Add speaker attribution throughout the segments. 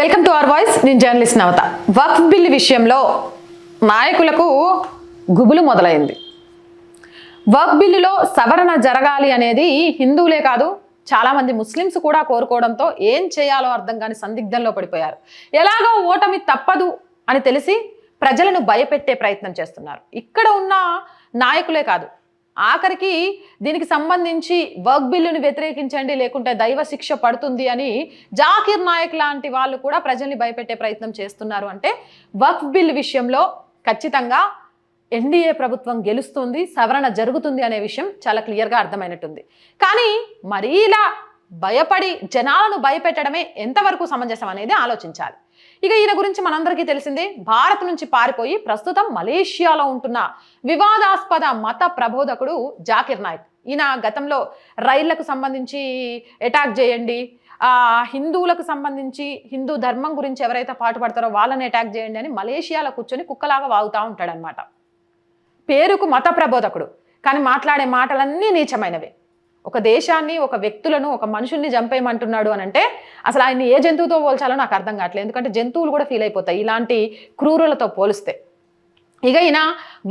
Speaker 1: Welcome to our voice. నేను journalist నవత. వక్ఫ్ bill విషయంలో నాయకులకు గుబులు మొదలైంది. వక్ఫ్ బిల్లులో సవరణ జరగాలి అనేది హిందువులే కాదు చాలామంది ముస్లిమ్స్ కూడా కోరుకోవడంతో ఏం చేయాలో అర్థం కాని సందిగ్ధంలో పడిపోయారు. ఎలాగో ఓటమి తప్పదు అని తెలిసి ప్రజలను భయపెట్టే ప్రయత్నం చేస్తున్నారు. ఇక్కడ ఉన్న నాయకులే కాదు, ఆఖరికి దీనికి సంబంధించి వక్ఫ్ బిల్లును వ్యతిరేకించండి లేకుంటే దైవ శిక్ష పడుతుంది అని జాకిర్ నాయక్ లాంటి వాళ్ళు కూడా ప్రజల్ని భయపెట్టే ప్రయత్నం చేస్తున్నారు. అంటే వక్ఫ్ బిల్ విషయంలో ఖచ్చితంగా ఎన్డీఏ ప్రభుత్వం గెలుస్తుంది, సవరణ జరుగుతుంది అనే విషయం చాలా క్లియర్గా అర్థమైనట్టుంది. కానీ మరీ ఇలా భయపడి జనాలను భయపెట్టడమే ఎంతవరకు సమంజసం అనేది ఆలోచించాలి. ఇక ఈయన గురించి మనందరికీ తెలిసిందే. భారత్ నుంచి పారిపోయి ప్రస్తుతం మలేషియాలో ఉంటున్న వివాదాస్పద మత ప్రబోధకుడు జాకిర్ నాయక్. ఈయన గతంలో రైళ్లకు సంబంధించి అటాక్ చేయండి, హిందువులకు సంబంధించి హిందూ ధర్మం గురించి ఎవరైతే పాటుపడతారో వాళ్ళని అటాక్ చేయండి అని మలేషియాలో కూర్చొని కుక్కలాగా వాగుతూ ఉంటాడనమాట. పేరుకు మత ప్రబోధకుడు, కానీ మాట్లాడే మాటలన్నీ నీచమైనవే. ఒక దేశాన్ని, ఒక వ్యక్తులను, ఒక మనుషుల్ని చంపేయమంటున్నాడు అని అంటే అసలు ఆయన్ని ఏ జంతువుతో పోల్చాలో నాకు అర్థం కావట్లేదు. ఎందుకంటే జంతువులు కూడా ఫీల్ అయిపోతాయి ఇలాంటి క్రూరులతో పోలిస్తే. ఇక ఈయన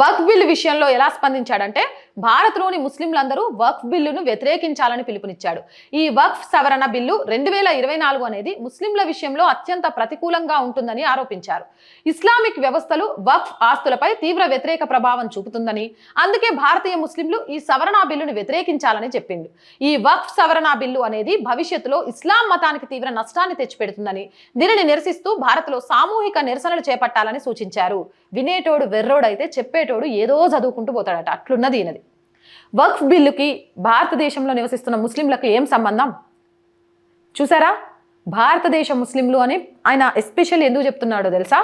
Speaker 1: వక్ఫ్ బిల్లు విషయంలో ఎలా స్పందించాడంటే భారత్లోని ముస్లింలందరూ వక్ఫ్ బిల్లును వ్యతిరేకించాలని పిలుపునిచ్చాడు. ఈ వక్ఫ్ సవరణ బిల్లు 2024 అనేది ముస్లింల విషయంలో అత్యంత ప్రతికూలంగా ఉంటుందని ఆరోపించారు. ఇస్లామిక్ వ్యవస్థలు వక్ఫ్ ఆస్తులపై తీవ్ర వ్యతిరేక ప్రభావం చూపుతుందని, అందుకే భారతీయ ముస్లింలు ఈ సవరణ బిల్లును వ్యతిరేకించాలని చెప్పిండు. ఈ వక్ఫ్ సవరణ బిల్లు అనేది భవిష్యత్తులో ఇస్లాం మతానికి తీవ్ర నష్టాన్ని తెచ్చిపెడుతుందని, దీనిని నిరసిస్తూ భారత్లో సామూహిక నిరసనలు చేపట్టాలని సూచించారు. వినేటోడు వెర్రోడైతే చెప్పేటోడు ఏదో చదువుకుంటూ పోతాడట, అట్లున్నది ఈయనది. వక్ఫ్ బిల్లుకి భారతదేశంలో నివసిస్తున్న ముస్లింలకు ఏం సంబంధం చూసారా? భారతదేశ ముస్లింలు అని ఆయన ఎస్పెషల్లీ ఎందుకు చెప్తున్నాడో తెలుసా?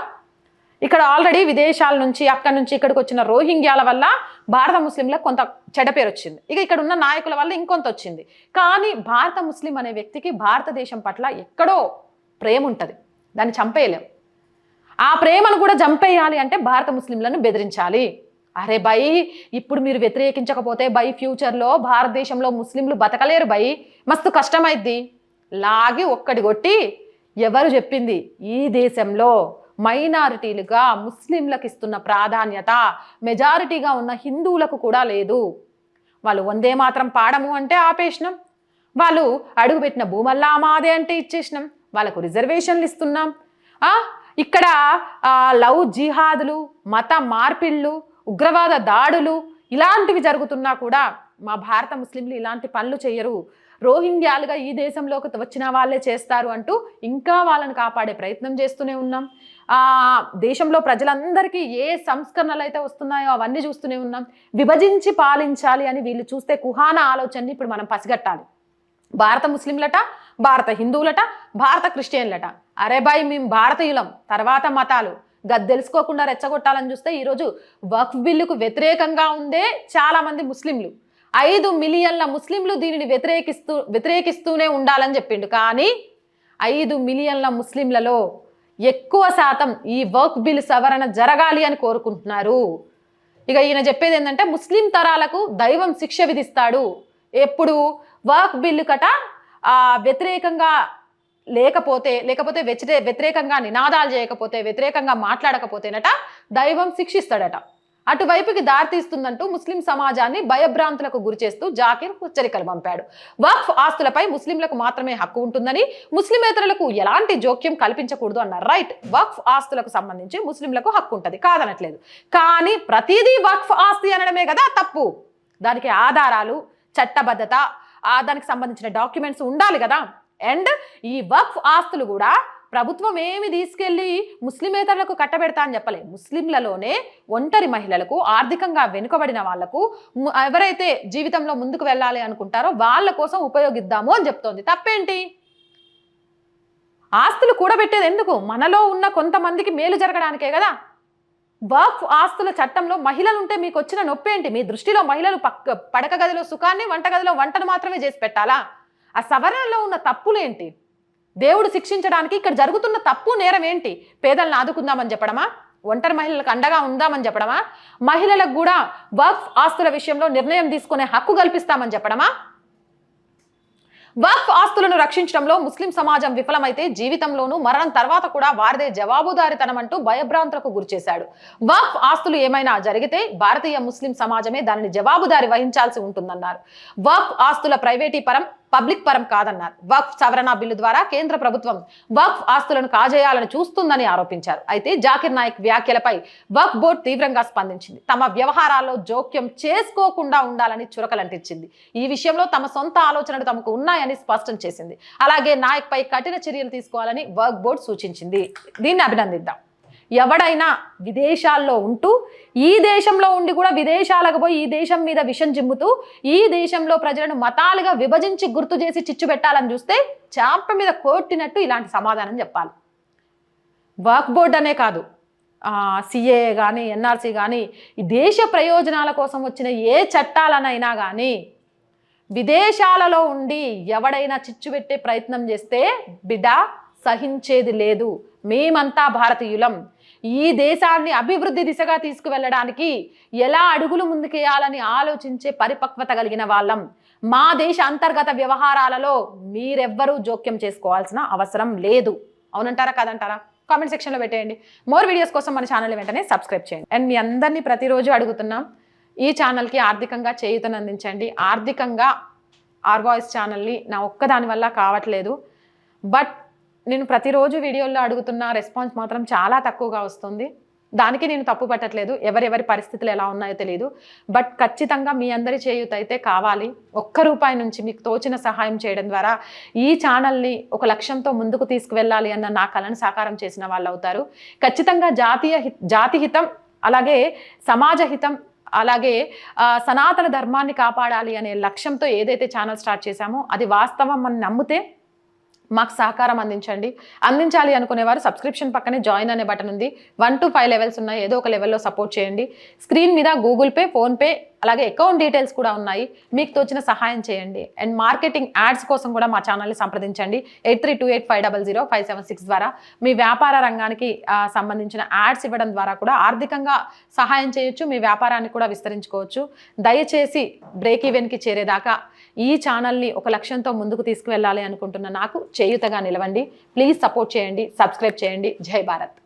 Speaker 1: ఇక్కడ ఆల్రెడీ విదేశాల నుంచి అక్కడి నుంచి ఇక్కడికి వచ్చిన రోహింగ్యాల వల్ల భారత ముస్లింలకు కొంత చెడ్డ పేరు వచ్చింది. ఇక ఇక్కడ ఉన్న నాయకుల వల్ల ఇంకొంత వచ్చింది. కానీ భారత ముస్లిం అనే వ్యక్తికి భారతదేశం పట్ల ఎక్కడో ప్రేమ ఉంటుంది, దాన్ని చంపేయలేం. ఆ ప్రేమను కూడా చంపేయాలి అంటే భారత ముస్లింలను బెదిరించాలి. అరే బై, ఇప్పుడు మీరు వ్యతిరేకించకపోతే బై ఫ్యూచర్లో భారతదేశంలో ముస్లింలు బతకలేరు బై, మస్తు కష్టమైద్ది. లాగి ఒక్కటి కొట్టి ఎవరు చెప్పింది ఈ దేశంలో మైనారిటీలుగా ముస్లింలకు ఇస్తున్న ప్రాధాన్యత మెజారిటీగా ఉన్న హిందువులకు కూడా లేదు. వాళ్ళు వందే మాత్రం పాడము అంటే ఆపేసినాం, వాళ్ళు అడుగుపెట్టిన భూమల్లా మాదే అంటే ఇచ్చేసినాం, వాళ్ళకు రిజర్వేషన్లు ఇస్తున్నాం. ఇక్కడ లవ్ జిహాదులు, మత మార్పిళ్ళు, ఉగ్రవాద దాడులు ఇలాంటివి జరుగుతున్నా కూడా మా భారత ముస్లింలు ఇలాంటి పనులు చేయరు, రోహింగ్యాలుగా ఈ దేశంలోకి వచ్చిన వాళ్ళే చేస్తారు అంటూ ఇంకా వాళ్ళని కాపాడే ప్రయత్నం చేస్తూనే ఉన్నాం. దేశంలో ప్రజలందరికీ ఏ సంస్కరణలు అయితే వస్తున్నాయో అవన్నీ చూస్తూనే ఉన్నాం. విభజించి పాలించాలి అని వీళ్ళు చూస్తే కుహాన ఆలోచనని ఇప్పుడు మనం పసిగట్టాలి. భారత ముస్లింలట, భారత హిందువులట, భారత క్రిస్టియన్లట. అరే బాయ్, మేము భారతీయులం, తర్వాత మతాలు గది తెలుసుకోకుండా రెచ్చగొట్టాలని చూస్తే ఈరోజు వక్ఫ్ బిల్లుకు వ్యతిరేకంగా ఉండే చాలామంది ముస్లింలు, 5 మిలియన్ల ముస్లింలు దీనిని వ్యతిరేకిస్తూనే ఉండాలని చెప్పిండు. కానీ 5 మిలియన్ల ముస్లింలలో ఎక్కువ శాతం ఈ వక్ఫ్ బిల్ సవరణ జరగాలి అని కోరుకుంటున్నారు. ఇక ఈయన చెప్పేది ఏంటంటే ముస్లిం తరాలకు దైవం శిక్ష విధిస్తాడు. ఎప్పుడు వక్ఫ్ బిల్లు కట వ్యతిరేకంగా లేకపోతే వ్యతిరేకంగా నినాదాలు చేయకపోతే, వ్యతిరేకంగా మాట్లాడకపోతేనట దైవం శిక్షిస్తాడట. అటువైపుకి దారితీస్తుందంటూ ముస్లిం సమాజాన్ని భయభ్రాంతులకు గురిచేస్తూ జాకిర్ హెచ్చరికలు పంపాడు. వక్ఫ్ ఆస్తులపై ముస్లింలకు మాత్రమే హక్కు ఉంటుందని, ముస్లిమేతరులకు ఎలాంటి జోక్యం కల్పించకూడదు అన్నారు. రైట్, వక్ఫ్ ఆస్తులకు సంబంధించి ముస్లింలకు హక్కు ఉంటుంది, కాదనట్లేదు. కానీ ప్రతిదీ వక్ఫ్ ఆస్తి అనడమే కదా తప్పు. దానికి ఆధారాలు, చట్టబద్ధత, దానికి సంబంధించిన డాక్యుమెంట్స్ ఉండాలి కదా. అండ్ ఈ వక్ఫ్ ఆస్తులు కూడా ప్రభుత్వం ఏమి తీసుకెళ్ళి ముస్లిమేతరులకు కట్టబెడతా అని చెప్పలే. ముస్లింలలోనే ఒంటరి మహిళలకు, ఆర్థికంగా వెనుకబడిన వాళ్లకు, ఎవరైతే జీవితంలో ముందుకు వెళ్ళాలి అనుకుంటారో వాళ్ళ కోసం ఉపయోగిద్దాము అని చెప్తోంది. తప్పేంటి? ఆస్తులు కూడబెట్టేది ఎందుకు? మనలో ఉన్న కొంతమందికి మేలు జరగడానికే కదా. వక్ఫ్ ఆస్తుల చట్టంలో మహిళలు ఉంటే మీకు వచ్చిన నొప్పి ఏంటి? మీ దృష్టిలో మహిళలు పడక గదిలో సుఖాన్ని, వంట గదిలో వంటను మాత్రమే చేసి పెట్టాలా? ఆ సవరణలో ఉన్న తప్పులేంటి? దేవుడు శిక్షించడానికి ఇక్కడ జరుగుతున్న తప్పు నేరం ఏంటి? పేదలను ఆదుకుందామని చెప్పడమా? ఒంటరి మహిళలకు అండగా ఉందామని చెప్పడమా? మహిళలకు కూడా వక్ఫ్ ఆస్తుల విషయంలో నిర్ణయం తీసుకునే హక్కు కల్పిస్తామని చెప్పడమా? వక్ఫ్ ఆస్తులను రక్షించడంలో ముస్లిం సమాజం విఫలమైతే జీవితంలోనూ మరణం తర్వాత కూడా వారిదే జవాబుదారితనం అంటూ భయభ్రాంతులకు గురిచేశాడు. వక్ఫ్ ఆస్తులు ఏమైనా జరిగితే భారతీయ ముస్లిం సమాజమే దానిని జవాబుదారి వహించాల్సి ఉంటుందన్నారు. వక్ఫ్ ఆస్తుల ప్రైవేటీకరణ పబ్లిక్ పరం కాదన్నారు. వక్ఫ్ సవరణ బిల్లు ద్వారా కేంద్ర ప్రభుత్వం వక్ఫ్ ఆస్తులను కాజేయాలని చూస్తుందని ఆరోపించారు. అయితే జాకిర్ నాయక్ వ్యాఖ్యలపై వక్ఫ్ బోర్డు తీవ్రంగా స్పందించింది. తమ వ్యవహారాల్లో జోక్యం చేసుకోకుండా ఉండాలని చురకలంటించింది. ఈ విషయంలో తమ సొంత ఆలోచనలు తమకు ఉన్నాయని స్పష్టం చేసింది. అలాగే నాయక్ పై కఠిన చర్యలు తీసుకోవాలని వక్ఫ్ బోర్డు సూచించింది. దీన్ని అభినందిద్దాం. ఎవడైనా విదేశాల్లో ఉంటూ ఈ దేశంలో ఉండి కూడా విదేశాలకు పోయి ఈ దేశం మీద విషం జిమ్ముతూ ఈ దేశంలో ప్రజలను మతాలుగా విభజించి గుర్తు చేసి చిచ్చు పెట్టాలని చూస్తే చాప మీద కొట్టినట్టు ఇలాంటి సమాధానం చెప్పాలి. వక్ఫ్ బోర్డు అనే కాదు, సిఏ కానీ ఎన్ఆర్సీ కానీ ఈ దేశ ప్రయోజనాల కోసం వచ్చిన ఏ చట్టాలనైనా కానీ విదేశాలలో ఉండి ఎవడైనా చిచ్చు పెట్టే ప్రయత్నం చేస్తే బిడ్డ సహించేది లేదు. మేమంతా భారతీయులం. ఈ దేశాన్ని అభివృద్ధి దిశగా తీసుకువెళ్ళడానికి ఎలా అడుగులు ముందుకేయాలని ఆలోచించే పరిపక్వత కలిగిన వాళ్ళం. మా దేశ అంతర్గత వ్యవహారాలలో మీరెవ్వరూ జోక్యం చేసుకోవాల్సిన అవసరం లేదు. అవునంటారా కాదంటారా? కామెంట్ సెక్షన్లో పెట్టేయండి. మోర్ వీడియోస్ కోసం మన ఛానల్ వెంటనే సబ్స్క్రైబ్ చేయండి. అండ్ మీ అందరినీ ప్రతిరోజు అడుగుతున్నాం, ఈ ఛానల్కి ఆర్థికంగా చేయూతను అందించండి. ఆర్థికంగా ఆర్ వాయిస్ ఛానల్ని నా ఒక్కదాని వల్ల కావట్లేదు. బట్ నేను ప్రతిరోజు వీడియోల్లో అడుగుతున్న రెస్పాన్స్ మాత్రం చాలా తక్కువగా వస్తుంది. దానికి నేను తప్పు పట్టట్లేదు. ఎవరెవరి పరిస్థితులు ఎలా ఉన్నాయో తెలియదు. బట్ ఖచ్చితంగా మీ అందరి చేయూత అయితే కావాలి. ఒక్క రూపాయి నుంచి మీకు తోచిన సహాయం చేయడం ద్వారా ఈ ఛానల్ని ఒక లక్ష్యంతో ముందుకు తీసుకువెళ్ళాలి అన్న నా కలను సాకారం చేసిన వాళ్ళు అవుతారు. ఖచ్చితంగా జాతి హితం, అలాగే సమాజ హితం, అలాగే సనాతన ధర్మాన్ని కాపాడాలి అనే లక్ష్యంతో ఏదైతే ఛానల్ స్టార్ట్ చేశామో అది వాస్తవం అని నమ్మితే మాకు సహకారం అందించాలి అనుకునేవారు సబ్స్క్రిప్షన్ పక్కనే జాయిన్ అనే బటన్ ఉంది. 1 to 5 లెవెల్స్ ఉన్నాయి. ఏదో ఒక లెవెల్లో సపోర్ట్ చేయండి. స్క్రీన్ మీద గూగుల్ పే, ఫోన్పే, అలాగే అకౌంట్ డీటెయిల్స్ కూడా ఉన్నాయి. మీకు తోచిన సహాయం చేయండి. అండ్ మార్కెటింగ్ యాడ్స్ కోసం కూడా మా ఛానల్ని సంప్రదించండి. 8328500576 ద్వారా మీ వ్యాపార రంగానికి సంబంధించిన యాడ్స్ ఇవ్వడం ద్వారా కూడా ఆర్థికంగా సహాయం చేయొచ్చు. మీ వ్యాపారాన్ని కూడా విస్తరించుకోవచ్చు. దయచేసి బ్రేక్ ఈవెన్కి చేరేదాకా ఈ ఛానల్ని ఒక లక్ష్యంతో ముందుకు తీసుకువెళ్ళాలి అనుకుంటున్న నాకు చేయూతగా నిలవండి. ప్లీజ్ సపోర్ట్ చేయండి, సబ్స్క్రైబ్ చేయండి. జై భారత్.